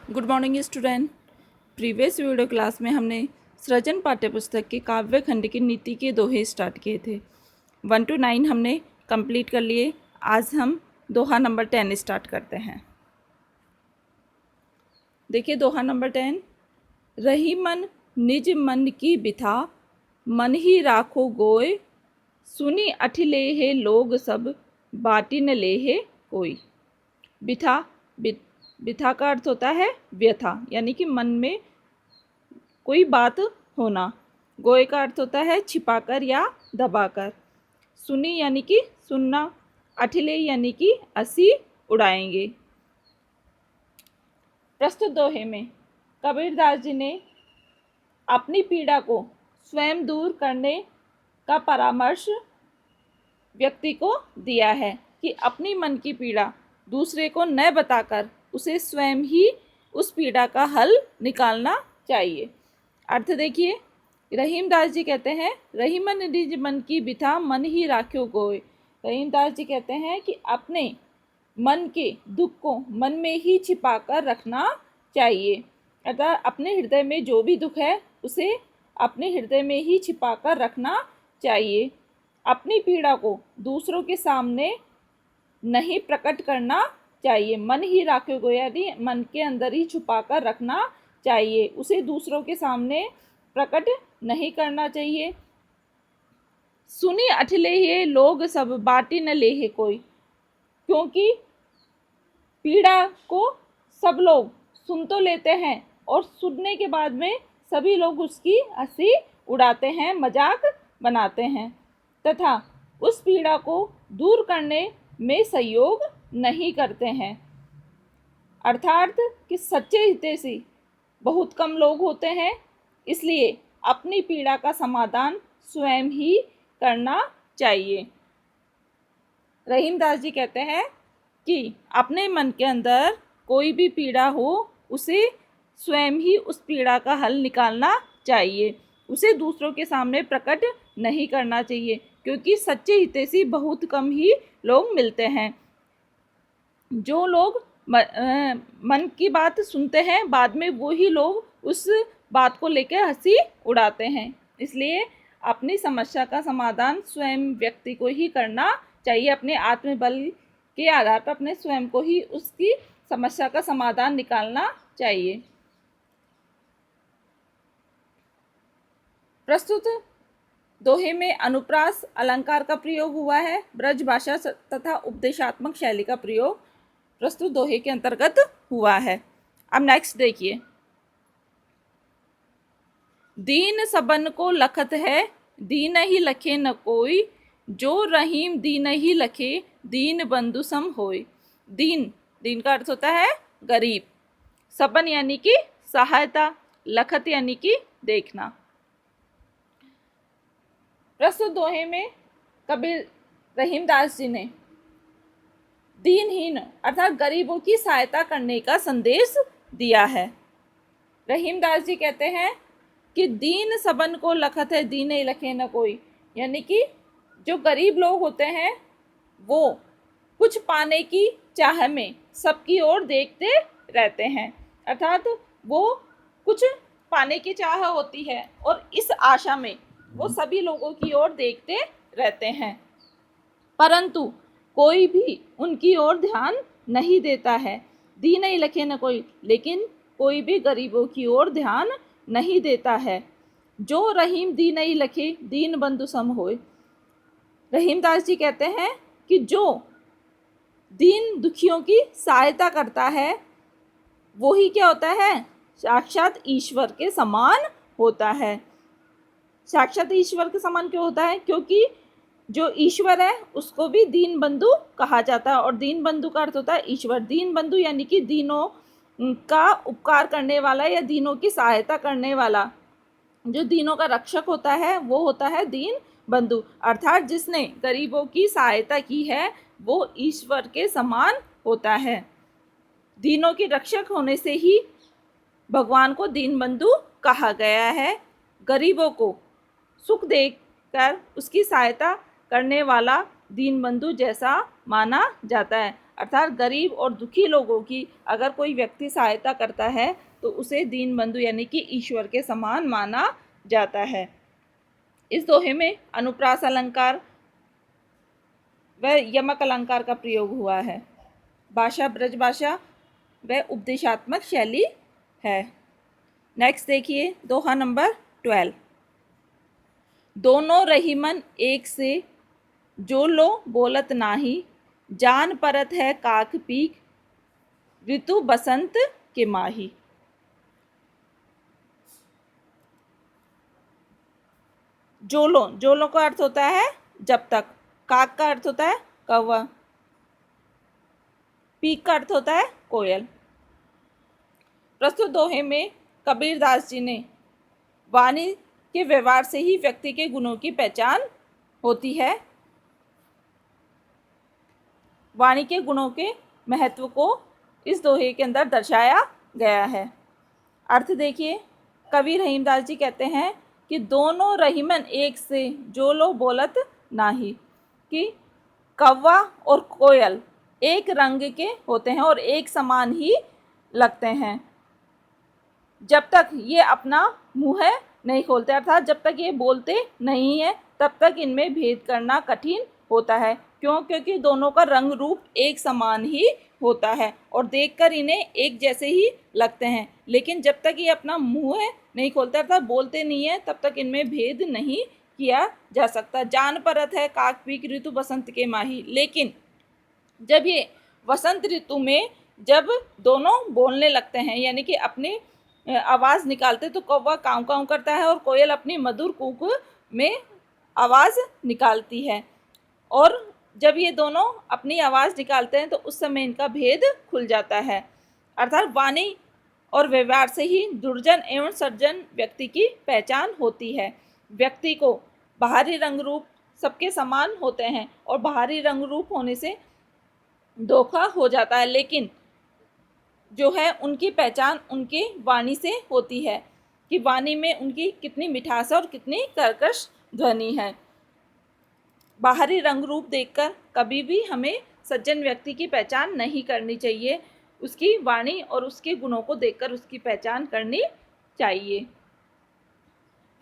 Good morning student. Previous video class में हमने सृजन पाठ्यपुस्तक के काव्य खंड की नीति के दोहे स्टार्ट किए थे। 1 to 9 हमने कंप्लीट कर लिए। आज हम दोहा नंबर 10 स्टार्ट करते हैं। देखिए दोहा नंबर 10। रही मन निज मन की बिथा, मन ही राखो गोय, सुनी अठिलेहे लोग सब, बाटी न लेहे कोई। बिथा बिथा का अर्थ होता है व्यथा, यानी कि मन में कोई बात होना। गोए का अर्थ होता है छिपाकर या दबाकर। सुनी यानी कि सुनना। अठिले यानी कि असी उड़ाएंगे। प्रस्तुत दोहे में कबीरदास जी ने अपनी पीड़ा को स्वयं दूर करने का परामर्श व्यक्ति को दिया है कि अपनी मन की पीड़ा दूसरे को न बताकर उसे स्वयं ही उस पीड़ा का हल निकालना चाहिए। अर्थ देखिए, रहीमदास जी कहते हैं रहीमन निज मन की बिथा, मन ही राख्यो गोय। रहीमदास जी कहते हैं कि अपने मन के दुख को मन में ही छिपा कर रखना चाहिए। अर्थात अपने हृदय में जो भी दुख है उसे अपने हृदय में ही छिपा कर रखना चाहिए। अपनी पीड़ा को दूसरों के सामने नहीं प्रकट करना चाहिए। मन ही राखे को यानी मन के अंदर ही छुपा कर रखना चाहिए, उसे दूसरों के सामने प्रकट नहीं करना चाहिए। सुनी अठले ये लोग सब, बाटी न लेहे कोई। क्योंकि पीड़ा को सब लोग सुन तो लेते हैं और सुनने के बाद में सभी लोग उसकी हंसी उड़ाते हैं, मजाक बनाते हैं तथा उस पीड़ा को दूर करने में सहयोग नहीं करते हैं। अर्थात कि सच्चे हितैषी बहुत कम लोग होते हैं, इसलिए अपनी पीड़ा का समाधान स्वयं ही करना चाहिए। रहीमदास जी कहते हैं कि अपने मन के अंदर कोई भी पीड़ा हो उसे स्वयं ही उस पीड़ा का हल निकालना चाहिए, उसे दूसरों के सामने प्रकट नहीं करना चाहिए, क्योंकि सच्चे हितैषी बहुत कम ही लोग मिलते हैं। जो लोग मन की बात सुनते हैं बाद में वही लोग उस बात को लेकर हंसी उड़ाते हैं। इसलिए अपनी समस्या का समाधान स्वयं व्यक्ति को ही करना चाहिए। अपने आत्मबल के आधार पर अपने स्वयं को ही उसकी समस्या का समाधान निकालना चाहिए। प्रस्तुत दोहे में अनुप्रास अलंकार का प्रयोग हुआ है। ब्रज भाषा तथा उपदेशात्मक शैली का प्रयोग प्रस्तुत दोहे के अंतर्गत हुआ है। अब नेक्स्ट देखिए, दीन सबन को लखत है, दीन ही लखे न कोई, जो रहीम दीन ही लखे, दीन बंधु सम होय। दीन दीन का अर्थ होता है गरीब। सबन यानी कि सहायता, लखत यानी कि देखना। प्रस्तुत दोहे में कबीर रहीमदास जी ने दीनहीन अर्थात गरीबों की सहायता करने का संदेश दिया है। रहीमदास जी कहते हैं कि दीन सबन को लखत है, दीन ही लखे न कोई, यानी कि जो गरीब लोग होते हैं वो कुछ पाने की चाह में सबकी ओर देखते रहते हैं। अर्थात वो कुछ पाने की चाह होती है और इस आशा में वो सभी लोगों की ओर देखते रहते हैं, परंतु कोई भी उनकी ओर ध्यान नहीं देता है। दीन ही लखे न कोई, लेकिन कोई भी गरीबों की ओर ध्यान नहीं देता है। जो रहीम दीन ही लखे, दीन बंधु सम होय। रहीमदास जी कहते हैं कि जो दीन दुखियों की सहायता करता है वही क्या होता है, साक्षात ईश्वर के समान होता है। साक्षात ईश्वर के समान क्यों होता है, क्योंकि जो ईश्वर है उसको भी दीन बंधु कहा जाता है और दीन बंधु का अर्थ होता है ईश्वर। दीन बंधु यानी कि दीनों का उपकार करने वाला या दीनों की सहायता करने वाला, जो दीनों का रक्षक होता है वो होता है दीन बंधु। अर्थात जिसने गरीबों की सहायता की है वो ईश्वर के समान होता है। दीनों के रक्षक होने से ही भगवान को दीन बंधु कहा गया है। गरीबों को सुख देकर उसकी सहायता करने वाला दीनबंधु जैसा माना जाता है। अर्थात गरीब और दुखी लोगों की अगर कोई व्यक्ति सहायता करता है तो उसे दीनबंधु यानी कि ईश्वर के समान माना जाता है। इस दोहे में अनुप्रास अलंकार व यमक अलंकार का प्रयोग हुआ है। भाषा ब्रज भाषा व उपदेशात्मक शैली है। नेक्स्ट देखिए दोहा नंबर 12। दोनों रहीमन एक से, जो लो बोलत नाही, जान परत है काक पीक, ऋतु बसंत के माही। जोलो का अर्थ होता है जब तक, काक का अर्थ होता है कौवा, पीक का अर्थ होता है कोयल। प्रस्तुत दोहे में कबीरदास जी ने वाणी के व्यवहार से ही व्यक्ति के गुणों की पहचान होती है। वाणी के गुणों के महत्व को इस दोहे के अंदर दर्शाया गया है। अर्थ देखिए, कवि रहीमदास जी कहते हैं कि दोनों रहीमन एक से, जो लो बोलत नाही, कि कौवा और कोयल एक रंग के होते हैं और एक समान ही लगते हैं जब तक ये अपना मुंह नहीं खोलते, अर्थात जब तक ये बोलते नहीं है तब तक इनमें भेद करना कठिन होता है। क्यों? क्योंकि दोनों का रंग रूप एक समान ही होता है और देखकर इन्हें एक जैसे ही लगते हैं, लेकिन जब तक ये अपना मुंह नहीं खोलते अर्थात बोलते नहीं है तब तक इनमें भेद नहीं किया जा सकता। जान परत है काक पीक, ऋतु बसंत के माही। लेकिन जब ये वसंत ऋतु में जब दोनों बोलने लगते हैं यानी कि अपनी आवाज़ निकालते, तो कौवा काँव काँव करता है और कोयल अपनी मधुर कूक में आवाज़ निकालती है, और जब ये दोनों अपनी आवाज़ निकालते हैं तो उस समय इनका भेद खुल जाता है। अर्थात वाणी और व्यवहार से ही दुर्जन एवं सज्जन व्यक्ति की पहचान होती है। व्यक्ति को बाहरी रंग रूप सबके समान होते हैं और बाहरी रंग रूप होने से धोखा हो जाता है, लेकिन जो है उनकी पहचान उनकी वाणी से होती है कि वाणी में उनकी कितनी मिठास और कितनी कर्कश ध्वनि है। बाहरी रंग रूप देखकर कभी भी हमें सज्जन व्यक्ति की पहचान नहीं करनी चाहिए, उसकी वाणी और उसके गुणों को देखकर उसकी पहचान करनी चाहिए।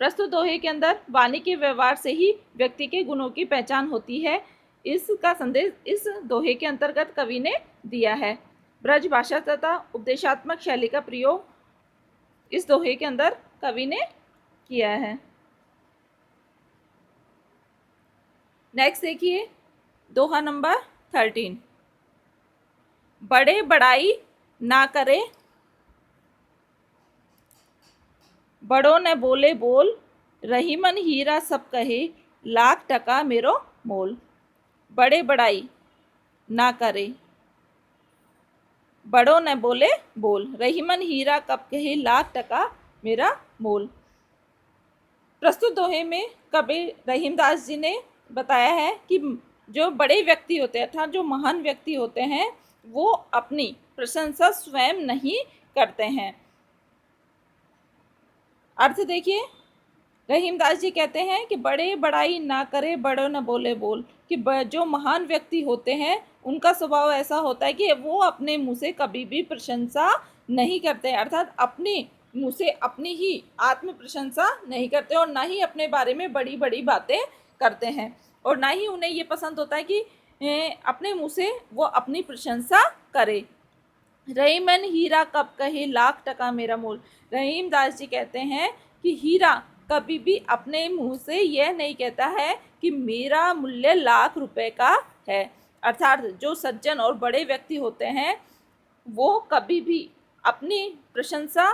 प्रस्तुत दोहे के अंदर वाणी के व्यवहार से ही व्यक्ति के गुणों की पहचान होती है, इसका संदेश इस दोहे के अंतर्गत कवि ने दिया है। ब्रज भाषा तथा उपदेशात्मक शैली का प्रयोग इस दोहे के अंदर कवि ने किया है। नेक्स्ट देखिए दोहा नंबर 13। बड़े बड़ाई ना करे, बड़ों ने बोले बोल, रहीमन हीरा सब कहे, लाख टका मेरो मोल। बड़े बड़ाई ना करे, बड़ों ने बोले बोल, रहीमन हीरा कब कहे, लाख टका मेरा मोल। प्रस्तुत दोहे में कबीर रहीमदास जी ने बताया है कि जो बड़े व्यक्ति होते हैं अर्थात जो महान व्यक्ति होते हैं वो अपनी प्रशंसा स्वयं नहीं करते हैं। अर्थ देखिए, रहीमदास जी कहते हैं कि बड़े बड़ाई ना करे, बड़ों न बोले बोल, कि जो महान व्यक्ति होते हैं उनका स्वभाव ऐसा होता है कि वो अपने मुंह से कभी भी प्रशंसा नहीं करते, अर्थात अपने मुंह से अपनी ही आत्म प्रशंसा नहीं करते और ना ही अपने बारे में बड़ी बड़ी बातें करते हैं, और ना ही उन्हें ये पसंद होता है कि अपने मुंह से वो अपनी प्रशंसा करे। रहीमन हीरा कब कहे, लाख टका मेरा मोल। रहीमदास जी कहते हैं कि हीरा कभी भी अपने मुंह से यह नहीं कहता है कि मेरा मूल्य लाख रुपए का है। अर्थात जो सज्जन और बड़े व्यक्ति होते हैं वो कभी भी अपनी प्रशंसा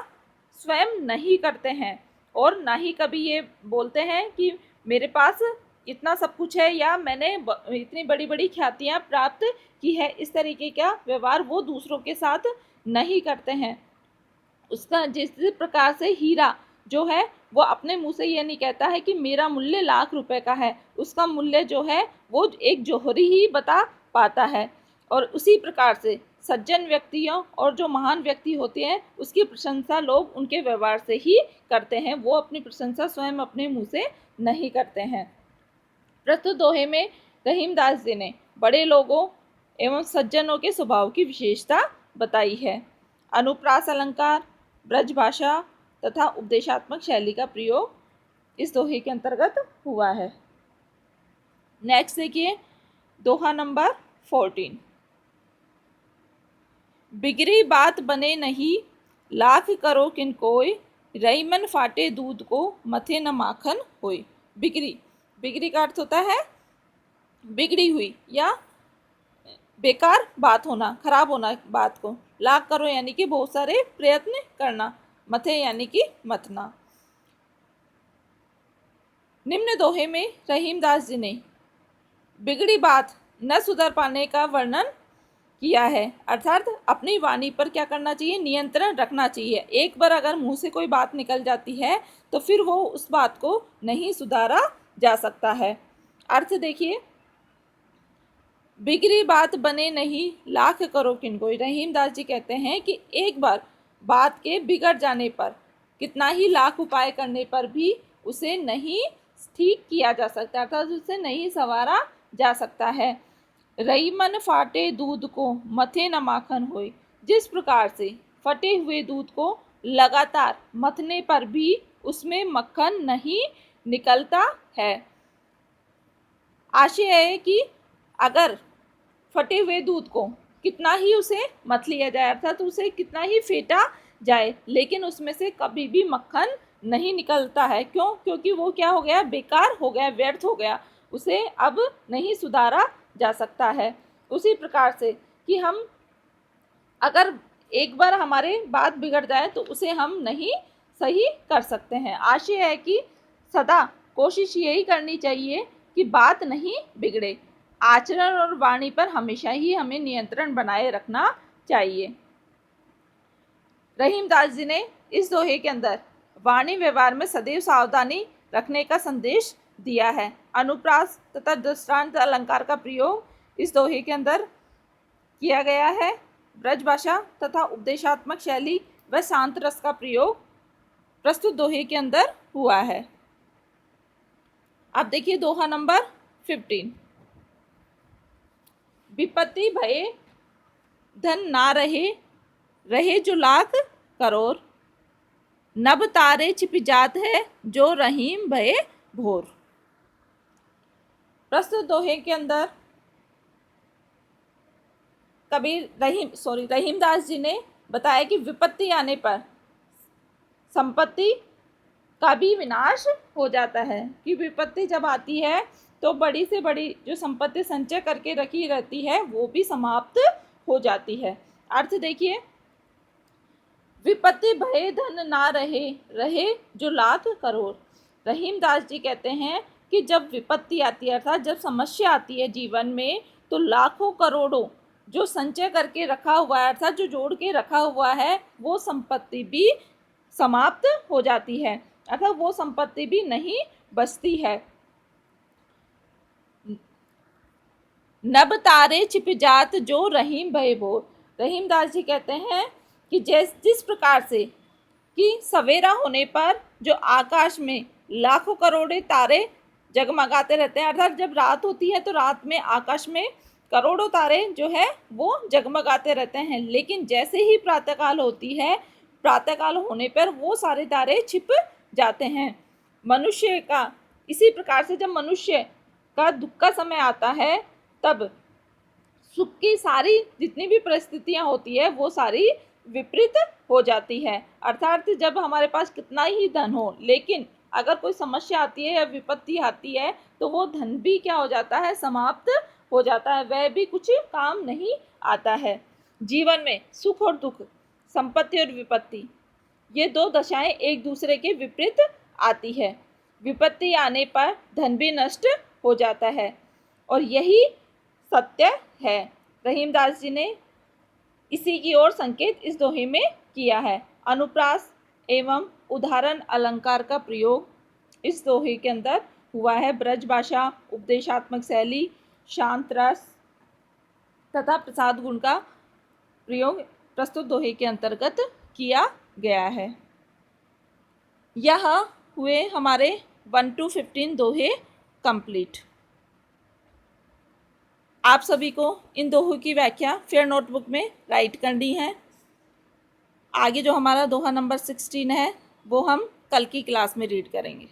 स्वयं नहीं करते हैं और ना ही कभी ये बोलते हैं कि मेरे पास इतना सब कुछ है या मैंने इतनी बड़ी बड़ी ख्यातियाँ प्राप्त की है। इस तरीके का व्यवहार वो दूसरों के साथ नहीं करते हैं। उसका जिस प्रकार से हीरा जो है वो अपने मुंह से ये नहीं कहता है कि मेरा मूल्य लाख रुपए का है, उसका मूल्य जो है वो एक जौहरी ही बता पाता है। और उसी प्रकार से सज्जन व्यक्तियों और जो महान व्यक्ति होते हैं उसकी प्रशंसा लोग उनके व्यवहार से ही करते हैं, वो अपनी प्रशंसा स्वयं अपने मुंह से नहीं करते हैं। प्रस्तुत दोहे में रहीमदास जी ने बड़े लोगों एवं सज्जनों के स्वभाव की विशेषता बताई है। अनुप्रास अलंकार, ब्रजभाषा तथा उपदेशात्मक शैली का प्रयोग इस दोहे के अंतर्गत हुआ है। नेक्स्ट देखिए दोहा नंबर 14। बिगड़ी बात बने नहीं, लाख करो किन कोय, रईमन फाटे दूध को, मथे न माखन होय। बिगड़ी, बिगड़ी का अर्थ होता है बिगड़ी हुई या बेकार बात होना, खराब होना बात को। लाख करो यानी कि बहुत सारे प्रयत्न करना, मथे यानी कि मथना। निम्न दोहे में रहीमदास जी ने बिगड़ी बात न सुधर पाने का वर्णन किया है, अर्थात अपनी वाणी पर क्या करना चाहिए, नियंत्रण रखना चाहिए। एक बार अगर मुंह से कोई बात निकल जाती है तो फिर वो उस बात को नहीं सुधारा जा सकता है। अर्थ देखिए, बिगड़ी बात बने नहीं, लाख करो किनको। रहीमदास जी कहते हैं कि एक बार बात के बिगड़ जाने पर कितना ही लाख उपाय करने पर भी उसे नहीं ठीक किया जा सकता, अर्थात उसे नहीं संवारा जा सकता है। रईमन फाटे दूध को, मथे न माखन होए। जिस प्रकार से फटे हुए दूध को लगातार मथने पर भी उसमें मक्खन नहीं निकलता है। आशय है कि अगर फटे हुए दूध को कितना ही उसे मथ लिया जाए, अर्थात उसे कितना ही फेंटा जाए, लेकिन उसमें से कभी भी मक्खन नहीं निकलता है। क्यों? क्योंकि वो क्या हो गया, बेकार हो गया, व्यर्थ हो गया, उसे अब नहीं सुधारा जा सकता है। उसी प्रकार से कि हम अगर एक बार हमारे बात बिगड़ जाए तो उसे हम नहीं सही कर सकते हैं। आशय है कि सदा कोशिश यही करनी चाहिए कि बात नहीं बिगड़े। आचरण और वाणी पर हमेशा ही हमें नियंत्रण बनाए रखना चाहिए। रहीमदास जी ने इस दोहे के अंदर वाणी व्यवहार में सदैव सावधानी रखने का संदेश दिया है। अनुप्रास तथा दृष्टांत अलंकार का प्रयोग इस दोहे के अंदर किया गया है। ब्रजभाषा तथा उपदेशात्मक शैली व शांत रस का प्रयोग प्रस्तुत दोहे के अंदर हुआ है। अब देखिए दोहा नंबर 15। विपत्ति भये धन ना रहे, रहे जो लाख करोड़, नभ तारे छिप जात है, जो रहीम भये भोर। प्रस्तुत दोहे के अंदर रहीमदास जी ने बताया कि विपत्ति आने पर संपत्ति का भी विनाश हो जाता है, कि विपत्ति जब आती है तो बड़ी से बड़ी जो संपत्ति संचय करके रखी रहती है वो भी समाप्त हो जाती है। अर्थ देखिए, विपत्ति भय धन ना रहे, रहे जो लाख करोड़। रहीमदास जी कहते हैं कि जब विपत्ति आती है, अर्थात जब समस्या आती है जीवन में, तो लाखों करोड़ों जो संचय करके रखा हुआ है, अर्थात जो जोड़ के रखा हुआ है, वो संपत्ति भी समाप्त हो जाती है, अर्थात वो संपत्ति भी नहीं बचती है। नभ तारे छिप जात, जो रहीम भय भोर। रहीमदास जी कहते हैं कि जिस प्रकार से कि सवेरा होने पर जो आकाश में लाखों करोड़ों तारे जगमगाते रहते हैं, अर्थात जब रात होती है तो रात में आकाश में करोड़ों तारे जो है वो जगमगाते रहते हैं, लेकिन जैसे ही प्रातःकाल होती है, प्रातःकाल होने पर वो सारे तारे छिप जाते हैं। मनुष्य का इसी प्रकार से जब मनुष्य का दुख का समय आता है, तब सुख की सारी जितनी भी परिस्थितियां होती है वो सारी विपरीत हो जाती है। अर्थात जब हमारे पास कितना ही धन हो, लेकिन अगर कोई समस्या आती है या विपत्ति आती है तो वो धन भी क्या हो जाता है, समाप्त हो जाता है, वह भी कुछ काम नहीं आता है। जीवन में सुख और दुख, संपत्ति और विपत्ति, ये दो दशाएं एक दूसरे के विपरीत आती है। विपत्ति आने पर धन भी नष्ट हो जाता है और यही सत्य है। रहीमदास जी ने इसी की ओर संकेत इस दोहे में किया है। अनुप्रास एवं उदाहरण अलंकार का प्रयोग इस दोहे के अंदर हुआ है। ब्रजभाषा, उपदेशात्मक शैली, शांत रस तथा प्रसाद गुण का प्रयोग प्रस्तुत दोहे के अंतर्गत किया गया है। यह हुए हमारे 1 to 15 दोहे कंप्लीट। आप सभी को इन दोहों की व्याख्या फिर नोटबुक में राइट करनी है। आगे जो हमारा दोहा नंबर 16 है वो हम कल की क्लास में रीड करेंगे।